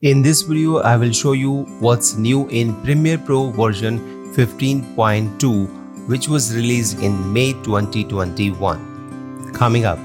In this video, I will show you what's new in Premiere Pro version 15.2, which was released in May 2021. Coming up.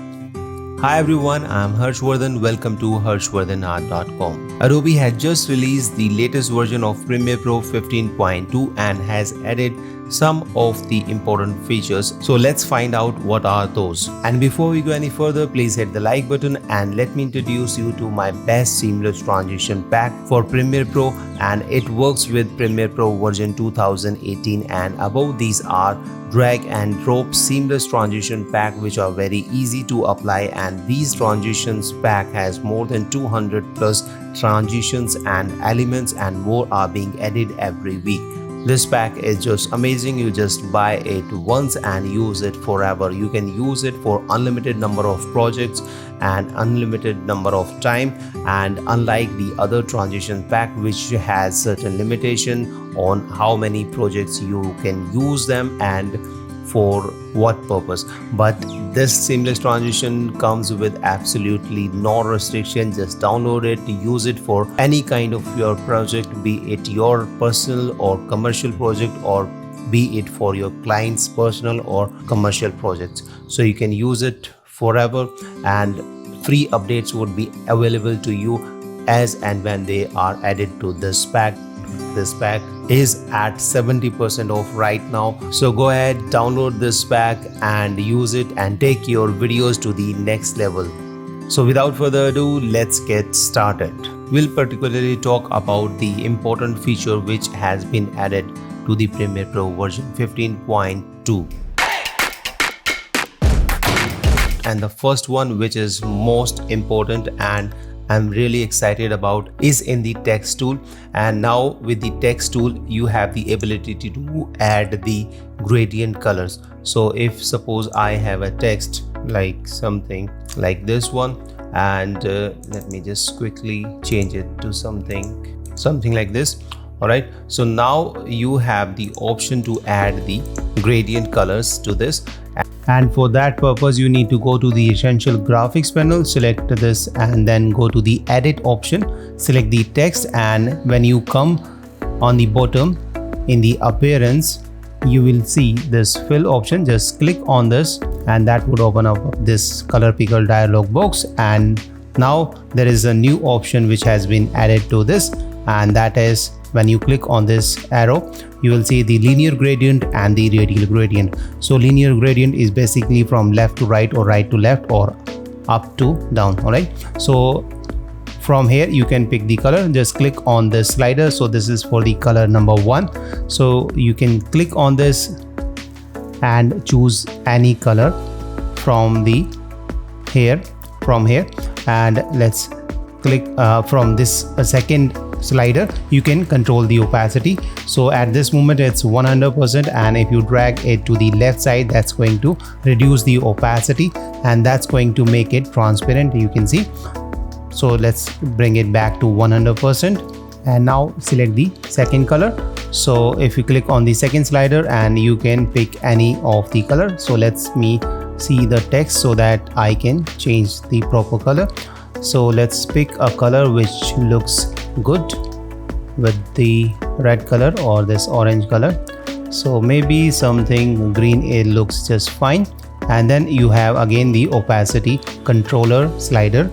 Hi everyone, I'm Harshvardhan. Welcome to harshvardhanart.com. Adobe had just released the latest version of Premiere Pro 15.2 and has added some of the important features. So let's find out what are those. And before we go any further, please hit the like button and let me introduce you to my best seamless transition pack for Premiere Pro, and it works with Premiere Pro version 2018 and above. These are drag and drop seamless transition pack which are very easy to apply, and these transitions pack has more than 200 plus transitions and elements, and more are being added every week. This pack is just amazing. You just buy it once and use it forever. You can use it for unlimited number of projects and unlimited number of time, and unlike the other transition pack which has certain limitation on how many projects you can use them and for what purpose, but this seamless transition comes with absolutely no restriction. Just download it, use it for any kind of your project, be it your personal or commercial project, or be it for your clients' personal or commercial projects. So you can use it forever, and free updates would be available to you as and when they are added to this pack. This pack is at 70% off right now, so go ahead, download this pack and use it and take your videos to the next level. So without further ado, let's get started. We'll particularly talk about the important feature which has been added to the Premiere Pro version 15.2. And the first one, which is most important and I'm really excited about, is in the text tool. And now with the text tool you have the ability to add the gradient colors. So if suppose I have a text like something like this one, and let me just quickly change it to something like this. Alright, so now you have the option to add the gradient colors to this, and for that purpose you need to go to the Essential Graphics panel, select this and then go to the edit option, select the text, and when you come on the bottom in the appearance you will see this fill option. Just click on this and that would open up this color picker dialog box, and now there is a new option which has been added to this, and that is when you click on this arrow you will see the linear gradient and the radial gradient. So linear gradient is basically from left to right or right to left or up to down. Alright, so from here you can pick the color. Just click on the slider. So this is for the color number 1, so you can click on this and choose any color from here, and let's click from this second slider you can control the opacity. So at this moment it's 100%, and if you drag it to the left side that's going to reduce the opacity and that's going to make it transparent, you can see. So let's bring it back to 100%, and now select the second color. So if you click on the second slider and you can pick any of the color. So let me see the text so that I can change the proper color. So let's pick a color which looks good with the red color or this orange color. So maybe something green, it looks just fine. And then you have again the opacity controller slider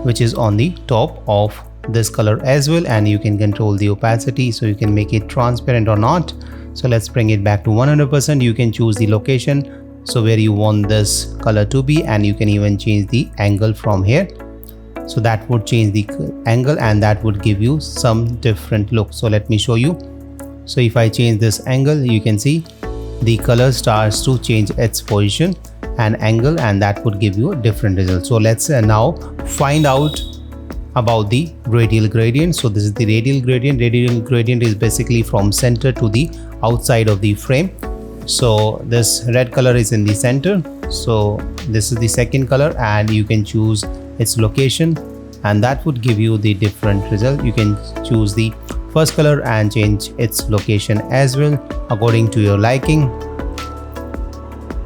which is on the top of this color as well, and you can control the opacity so you can make it transparent or not. So let's bring it back to 100%. You can choose the location, so where you want this color to be, and you can even change the angle from here. So that would change the angle and that would give you some different look. So let me show you. So if I change this angle, you can see the color starts to change its position and angle, and that would give you a different result. So let's now find out about the radial gradient. So this is the radial gradient. Radial gradient is basically from center to the outside of the frame. So this red color is in the center, so this is the second color, and you can choose its location and that would give you the different result. You can choose the first color and change its location as well according to your liking,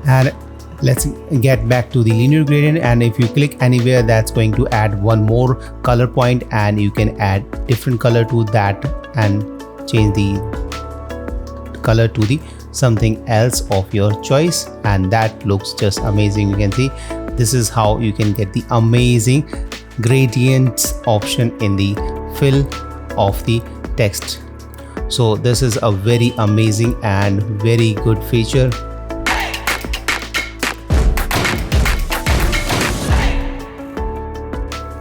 and Let's get back to the linear gradient, and if you click anywhere, that's going to add one more color point, and you can add different color to that and change the color to the something else of your choice, and that looks just amazing. You can see this is how you can get the amazing gradients option in the fill of the text. So this is a very amazing and very good feature.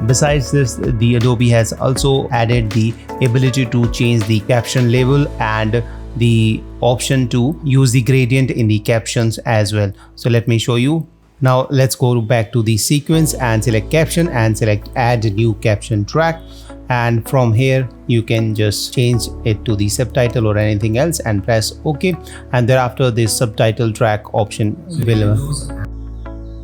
Besides this, the Adobe has also added the ability to change the caption label and the option to use the gradient in the captions as well. So let me show you. Now let's go back to the sequence and select caption and select add new caption track, and from here you can just change it to the subtitle or anything else and press OK, and thereafter this subtitle track option will.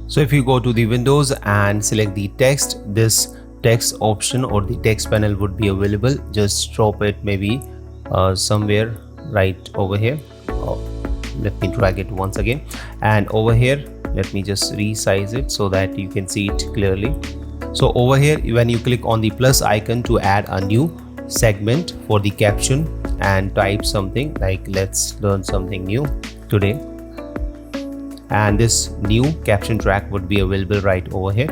So if you go to the Windows and select the text, this text option or the text panel would be available. Just drop it maybe somewhere right over here. Let me drag it once again, and over here let me just resize it so that you can see it clearly. So over here, when you click on the plus icon to add a new segment for the caption and type something like let's learn something new today, and this new caption track would be available right over here.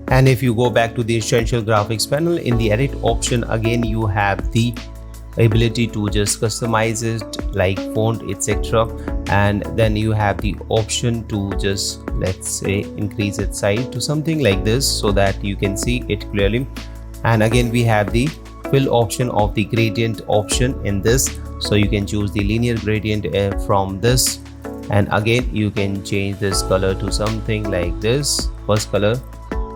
And if you go back to the Essential Graphics panel, in the edit option again you have the ability to just customize it like font, etc., and then you have the option to just, let's say, increase its size to something like this so that you can see it clearly. And again we have the fill option of the gradient option in this, so you can choose the linear gradient from this, and again you can change this color to something like this, first color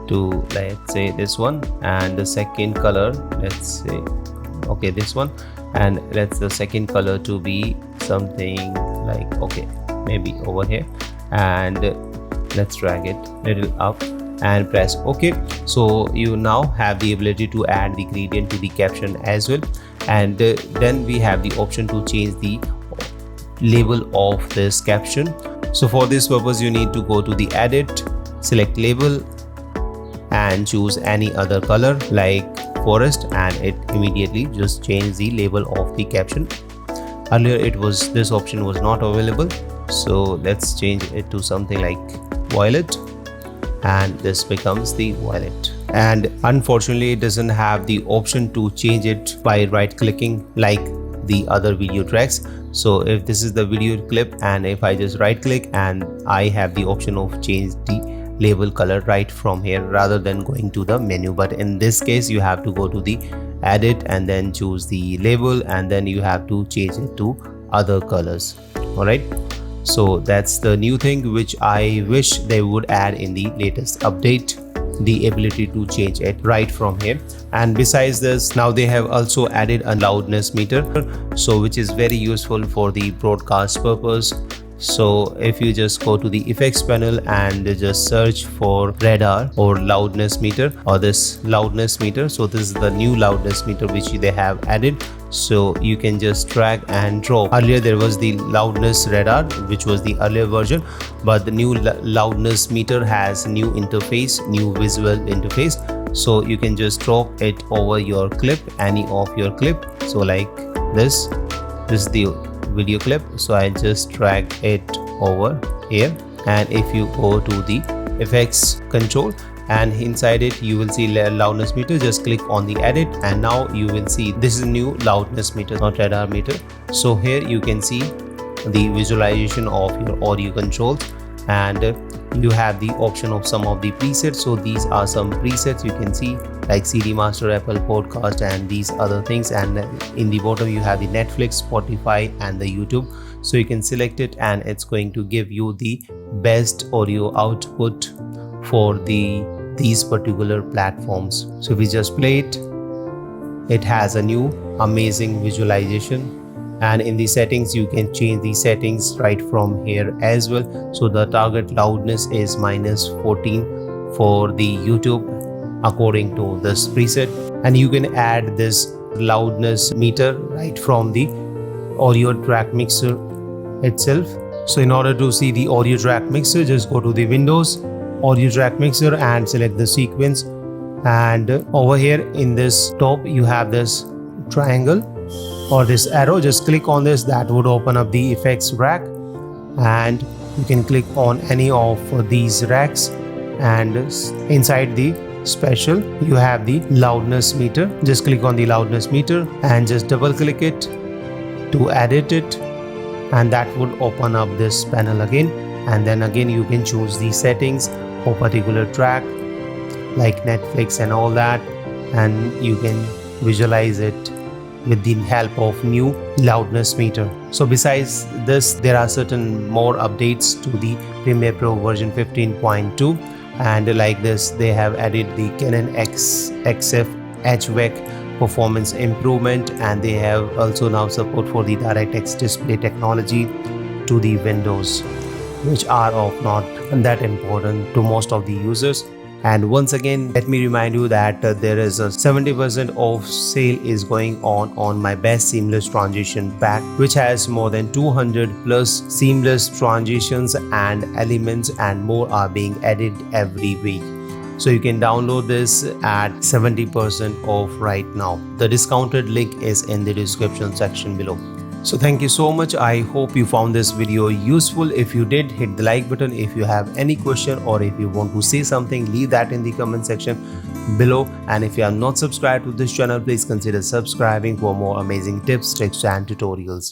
to let's say this one, and the second color, let's say okay this one, and let's the second color to be something like okay maybe over here, and let's drag it little up and press OK. So you now have the ability to add the gradient to the caption as well, and then we have the option to change the label of this caption. So for this purpose you need to go to the edit, select label and choose any other color like forest, and it immediately just change the label of the caption. Earlier it was, this option was not available, so let's change it to something like violet, and this becomes the violet. And unfortunately it doesn't have the option to change it by right clicking like the other video tracks. So if this is the video clip and if I just right click, and I have the option of change the label color right from here rather than going to the menu, but in this case you have to go to the edit and then choose the label, and then you have to change it to other colors. All right, so that's the new thing which I wish they would add in the latest update, the ability to change it right from here. And besides this, now they have also added a loudness meter, so which is very useful for the broadcast purpose. So if you just go to the effects panel and just search for radar or loudness meter or this loudness meter, so this is the new loudness meter which they have added, so you can just drag and drop. Earlier there was the loudness radar which was the earlier version, but the new loudness meter has new interface, new visual interface, so you can just drop it over your clip, any of your clip. So like this is the video clip, so I just drag it over here, and if you go to the effects control and inside it you will see loudness meter, just click on the edit, and now you will see this is new loudness meter, not radar meter. So here you can see the visualization of your audio controls, and you have the option of some of the presets. So these are some presets you can see like CD Master, Apple Podcast and these other things, and in the bottom you have the Netflix, Spotify and the YouTube. So you can select it and it's going to give you the best audio output for these particular platforms. So if we just play it, it has a new amazing visualization. And in the settings you can change the settings right from here as well. So the target loudness is -14 for the YouTube according to this preset, and you can add this loudness meter right from the audio track mixer itself. So in order to see the audio track mixer, just go to the Windows, audio track mixer, and select the sequence. And over here in this top you have this triangle or this arrow. Just click on this. That would open up the effects rack, and you can click on any of these racks, and inside the special you have the loudness meter. Just click on the loudness meter and just double click it to edit it, and that would open up this panel again. And then again you can choose the settings for particular track like Netflix and all that, and you can visualize it with the help of new loudness meter. So besides this, there are certain more updates to the Premiere Pro version 15.2, and like this they have added the Canon XF HVAC performance improvement, and they have also now support for the DirectX display technology to the windows, which are of not that important to most of the users. And once again, let me remind you that there is a 70% off sale is going on my best seamless transition pack, which has more than 200 plus seamless transitions and elements, and more are being added every week. So you can download this at 70% off right now. The discounted link is in the description section below. So thank you so much. I hope you found this video useful. If you did, hit the like button. If you have any question or if you want to say something, leave that in the comment section below. And if you are not subscribed to this channel, please consider subscribing for more amazing tips, tricks and tutorials.